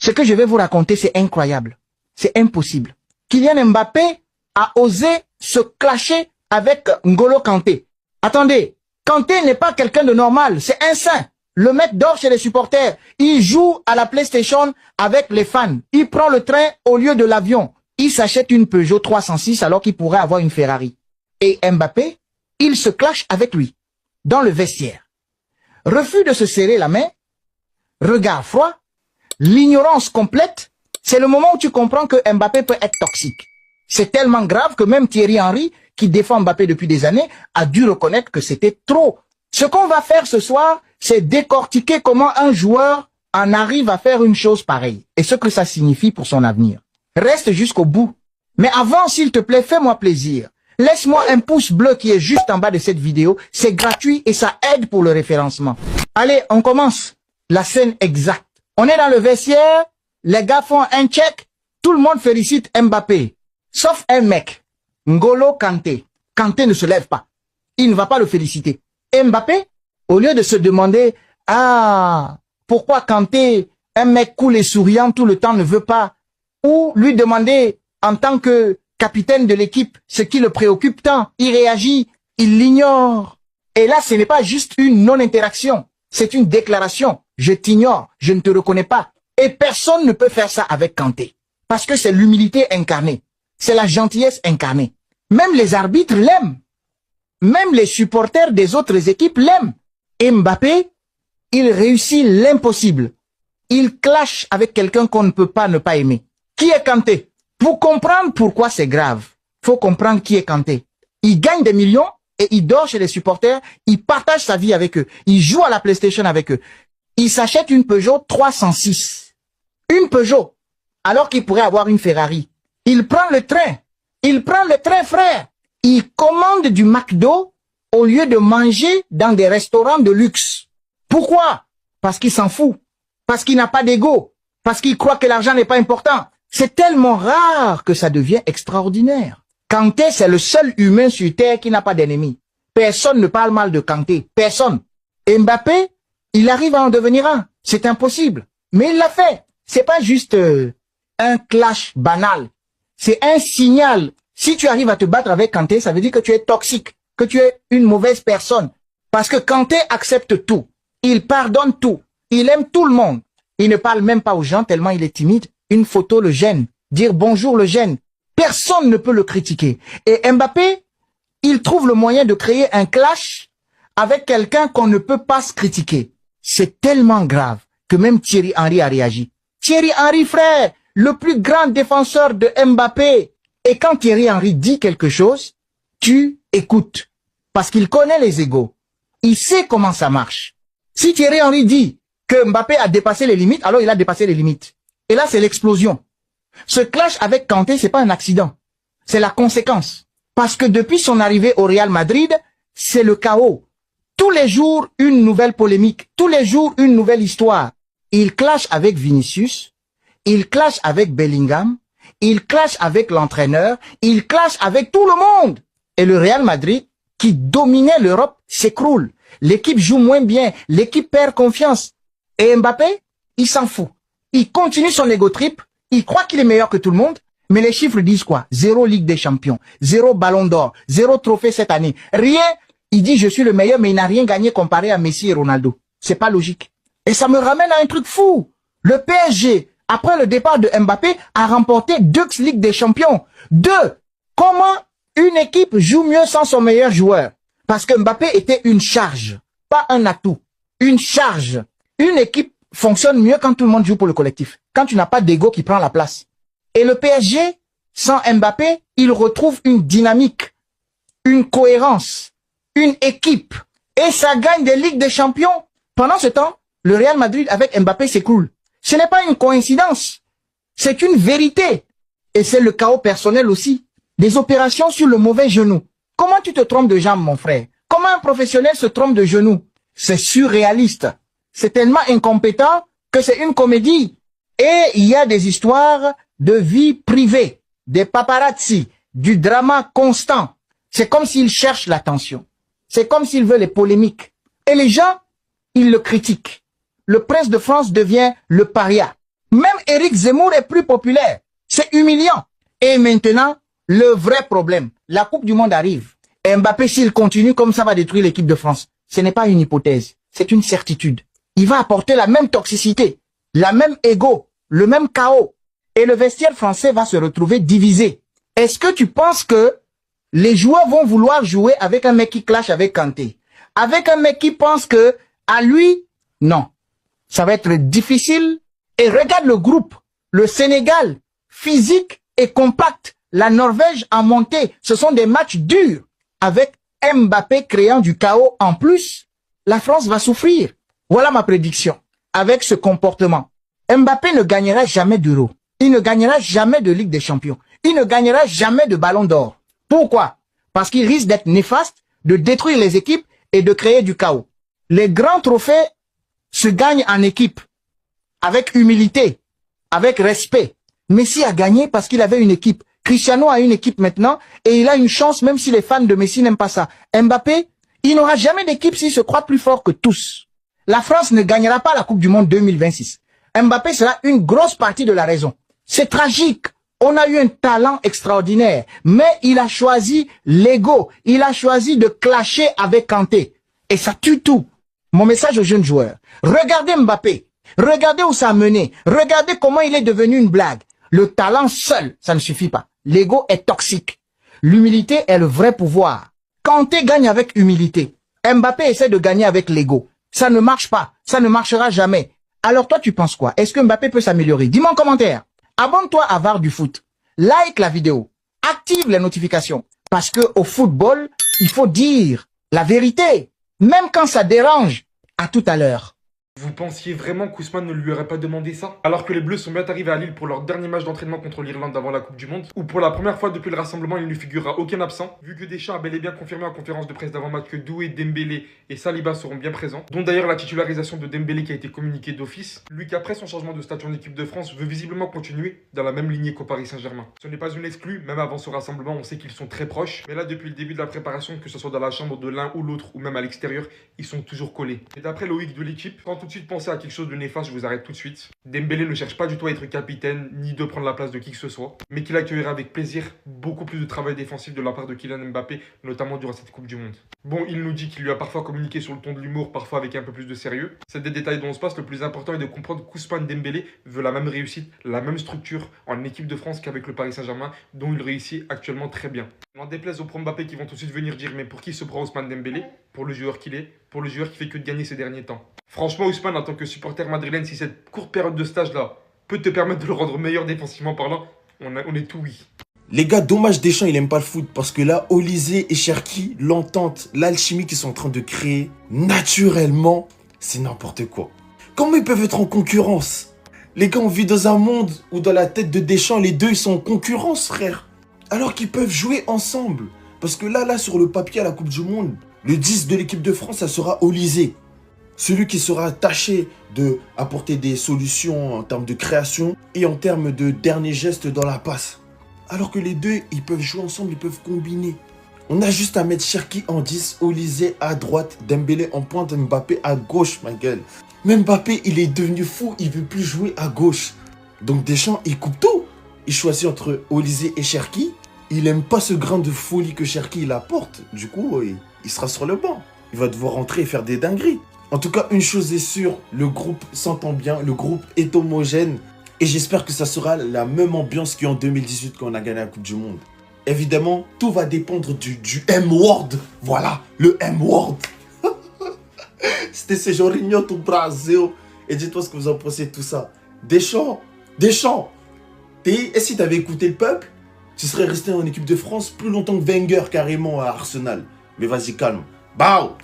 Ce que je vais vous raconter, c'est incroyable. C'est impossible. Kylian Mbappé a osé se clasher avec N'Golo Kanté. Attendez, Kanté n'est pas quelqu'un de normal, c'est un saint. Le mec dort chez les supporters. Il joue à la PlayStation avec les fans. Il prend le train au lieu de l'avion. Il s'achète une Peugeot 306 alors qu'il pourrait avoir une Ferrari. Et Mbappé, il se clash avec lui, dans le vestiaire. Refus de se serrer la main, regard froid, l'ignorance complète, c'est le moment où tu comprends que Mbappé peut être toxique. C'est tellement grave que même Thierry Henry, qui défend Mbappé depuis des années, a dû reconnaître que c'était trop. Ce qu'on va faire ce soir, c'est décortiquer comment un joueur en arrive à faire une chose pareille et ce que ça signifie pour son avenir. Reste jusqu'au bout. Mais avant, s'il te plaît, fais-moi plaisir. Laisse-moi un pouce bleu qui est juste en bas de cette vidéo. C'est gratuit et ça aide pour le référencement. Allez, on commence. La scène exacte. On est dans le vestiaire, les gars font un check, tout le monde félicite Mbappé. Sauf un mec, N'Golo Kanté. Kanté ne se lève pas. Il ne va pas le féliciter. Et Mbappé, au lieu de se demander, pourquoi Kanté, un mec cool et souriant tout le temps ne veut pas, ou lui demander en tant que capitaine de l'équipe ce qui le préoccupe tant, il réagit, il l'ignore. Et là, ce n'est pas juste une non-interaction, c'est une déclaration. Je t'ignore, je ne te reconnais pas. Et personne ne peut faire ça avec Kanté. Parce que c'est l'humilité incarnée. C'est la gentillesse incarnée. Même les arbitres l'aiment. Même les supporters des autres équipes l'aiment. Et Mbappé, il réussit l'impossible. Il clash avec quelqu'un qu'on ne peut pas ne pas aimer. Qui est Kanté? Pour comprendre pourquoi c'est grave, faut comprendre qui est Kanté. Il gagne des millions et il dort chez les supporters. Il partage sa vie avec eux. Il joue à la PlayStation avec eux. Il s'achète une Peugeot 306. Une Peugeot. Alors qu'il pourrait avoir une Ferrari. Il prend le train. Il prend le train, frère. Il commande du McDo au lieu de manger dans des restaurants de luxe. Pourquoi? Parce qu'il s'en fout. Parce qu'il n'a pas d'ego. Parce qu'il croit que l'argent n'est pas important. C'est tellement rare que ça devient extraordinaire. Kanté, c'est le seul humain sur Terre qui n'a pas d'ennemi. Personne ne parle mal de Kanté. Personne. Et Mbappé, il arrive à en devenir un. C'est impossible. Mais il l'a fait. C'est pas juste un clash banal. C'est un signal. Si tu arrives à te battre avec Kanté, ça veut dire que tu es toxique, que tu es une mauvaise personne. Parce que Kanté accepte tout. Il pardonne tout. Il aime tout le monde. Il ne parle même pas aux gens tellement il est timide. Une photo le gêne. Dire bonjour le gêne. Personne ne peut le critiquer. Et Mbappé, il trouve le moyen de créer un clash avec quelqu'un qu'on ne peut pas se critiquer. C'est tellement grave que même Thierry Henry a réagi. Thierry Henry, frère, le plus grand défenseur de Mbappé. Et quand Thierry Henry dit quelque chose, tu écoutes. Parce qu'il connaît les égos. Il sait comment ça marche. Si Thierry Henry dit que Mbappé a dépassé les limites, alors il a dépassé les limites. Et là, c'est l'explosion. Ce clash avec Kanté, c'est pas un accident. C'est la conséquence. Parce que depuis son arrivée au Real Madrid, c'est le chaos. Tous les jours, une nouvelle polémique. Tous les jours, une nouvelle histoire. Il clash avec Vinicius. Il clash avec Bellingham. Il clash avec l'entraîneur. Il clash avec tout le monde. Et le Real Madrid, qui dominait l'Europe, s'écroule. L'équipe joue moins bien. L'équipe perd confiance. Et Mbappé, il s'en fout. Il continue son ego trip. Il croit qu'il est meilleur que tout le monde. Mais les chiffres disent quoi? 0 Ligue des Champions. 0 Ballon d'Or. 0 trophée cette année. Rien. Il dit je suis le meilleur mais il n'a rien gagné comparé à Messi et Ronaldo. C'est pas logique. Et ça me ramène à un truc fou. Le PSG, après le départ de Mbappé, a remporté 2 Ligue des Champions. 2. Comment une équipe joue mieux sans son meilleur joueur? Parce que Mbappé était une charge. Pas un atout. Une charge. Une équipe fonctionne mieux quand tout le monde joue pour le collectif. Quand tu n'as pas d'ego qui prend la place. Et le PSG, sans Mbappé, il retrouve une dynamique, une cohérence, une équipe. Et ça gagne des Ligues des Champions. Pendant ce temps, le Real Madrid avec Mbappé s'écroule. Ce n'est pas une coïncidence. C'est une vérité. Et c'est le chaos personnel aussi. Des opérations sur le mauvais genou. Comment tu te trompes de jambe, mon frère? Comment un professionnel se trompe de genou? C'est surréaliste. C'est tellement incompétent que c'est une comédie. Et il y a des histoires de vie privée, des paparazzi, du drama constant. C'est comme s'ils cherchent l'attention. C'est comme s'ils veulent les polémiques. Et les gens, ils le critiquent. Le prince de France devient le paria. Même Éric Zemmour est plus populaire. C'est humiliant. Et maintenant, le vrai problème, la Coupe du Monde arrive. Et Mbappé, s'il continue comme ça, va détruire l'équipe de France. Ce n'est pas une hypothèse, c'est une certitude. Il va apporter la même toxicité, la même ego, le même chaos. Et le vestiaire français va se retrouver divisé. Est-ce que tu penses que les joueurs vont vouloir jouer avec un mec qui clash avec Kanté? Avec un mec qui pense que, à lui, non. Ça va être difficile. Et regarde le groupe. Le Sénégal, physique et compact. La Norvège en montée. Ce sont des matchs durs. Avec Mbappé créant du chaos en plus, la France va souffrir. Voilà ma prédiction. Avec ce comportement, Mbappé ne gagnera jamais d'Euro. Il ne gagnera jamais de Ligue des Champions. Il ne gagnera jamais de Ballon d'Or. Pourquoi? Parce qu'il risque d'être néfaste, de détruire les équipes et de créer du chaos. Les grands trophées se gagnent en équipe, avec humilité, avec respect. Messi a gagné parce qu'il avait une équipe. Cristiano a une équipe maintenant et il a une chance même si les fans de Messi n'aiment pas ça. Mbappé, il n'aura jamais d'équipe s'il se croit plus fort que tous. La France ne gagnera pas la Coupe du Monde 2026. Mbappé sera une grosse partie de la raison. C'est tragique. On a eu un talent extraordinaire, mais il a choisi l'ego. Il a choisi de clasher avec Kanté. Et ça tue tout. Mon message aux jeunes joueurs. Regardez Mbappé. Regardez où ça a mené. Regardez comment il est devenu une blague. Le talent seul, ça ne suffit pas. L'ego est toxique. L'humilité est le vrai pouvoir. Kanté gagne avec humilité. Mbappé essaie de gagner avec l'ego. Ça ne marche pas. Ça ne marchera jamais. Alors toi, tu penses quoi? Est-ce que Mbappé peut s'améliorer? Dis-moi en commentaire. Abonne-toi à VAR du foot. Like la vidéo. Active les notifications. Parce que au football, il faut dire la vérité. Même quand ça dérange. À tout à l'heure. Vous pensiez vraiment qu'Ousmane ne lui aurait pas demandé ça? Alors que les Bleus sont bien arrivés à Lille pour leur dernier match d'entraînement contre l'Irlande avant la Coupe du Monde, où pour la première fois depuis le rassemblement il ne figurera aucun absent, vu que Deschamps a bel et bien confirmé en conférence de presse d'avant-match que Doué, Dembélé et Saliba seront bien présents, dont d'ailleurs la titularisation de Dembélé qui a été communiquée d'office, lui qui après son changement de statut en équipe de France veut visiblement continuer dans la même lignée qu'au Paris Saint-Germain. Ce n'est pas une exclue, même avant ce rassemblement on sait qu'ils sont très proches, mais là depuis le début de la préparation, que ce soit dans la chambre de l'un ou l'autre ou même à l'extérieur, ils sont toujours collés. Et d'après Loïc de l'équipe, sans tout de suite penser à quelque chose de néfaste, je vous arrête tout de suite. Dembélé ne cherche pas du tout à être capitaine, ni de prendre la place de qui que ce soit, mais qu'il accueillera avec plaisir beaucoup plus de travail défensif de la part de Kylian Mbappé, notamment durant cette Coupe du Monde. Bon, il nous dit qu'il lui a parfois communiqué sur le ton de l'humour, parfois avec un peu plus de sérieux. C'est des détails dont on se passe, le plus important est de comprendre qu'Ousmane Dembélé veut la même réussite, la même structure en équipe de France qu'avec le Paris Saint-Germain, dont il réussit actuellement très bien. N'en déplaise aux pro-Mbappé qui vont tout de suite venir dire mais pour qui se prend Ousmane Dembélé? Pour le joueur qu'il est, pour le joueur qui fait que de gagner ces derniers temps. Franchement Ousmane, en tant que supporter madrilène, si cette courte période de stage là peut te permettre de le rendre meilleur défensivement parlant, on est tout oui. Les gars, dommage Deschamps, il aime pas le foot parce que là, Olysée et Cherki, l'entente, l'alchimie qu'ils sont en train de créer, naturellement, c'est n'importe quoi. Comment ils peuvent être en concurrence? Les gars, on vit dans un monde où dans la tête de Deschamps, les deux, ils sont en concurrence, frère. Alors qu'ils peuvent jouer ensemble. Parce que là, sur le papier à la Coupe du Monde, le 10 de l'équipe de France, ça sera Olysée. Celui qui sera tâché d'apporter des solutions en termes de création et en termes de dernier geste dans la passe. Alors que les deux, ils peuvent jouer ensemble, ils peuvent combiner. On a juste à mettre Cherki en 10, Olysée à droite, Dembélé en pointe, Mbappé à gauche, ma gueule. Mais Mbappé, il est devenu fou, il veut plus jouer à gauche. Donc Deschamps, il coupe tout. Il choisit entre Olysée et Cherki. Il aime pas ce grain de folie que Cherki il apporte. Du coup, il sera sur le banc. Il va devoir rentrer et faire des dingueries. En tout cas, une chose est sûre, le groupe s'entend bien, le groupe est homogène. Et j'espère que ça sera la même ambiance qu'en 2018 quand on a gagné la Coupe du Monde. Évidemment, tout va dépendre du M-word. Voilà, le M-word. C'était ce Jorginho tout Brasil. Et dites-moi ce que vous en pensez de tout ça. Deschamps. Et si tu avais écouté le peuple, tu serais resté en équipe de France plus longtemps que Wenger carrément à Arsenal. Mais vas-y, calme. Bao.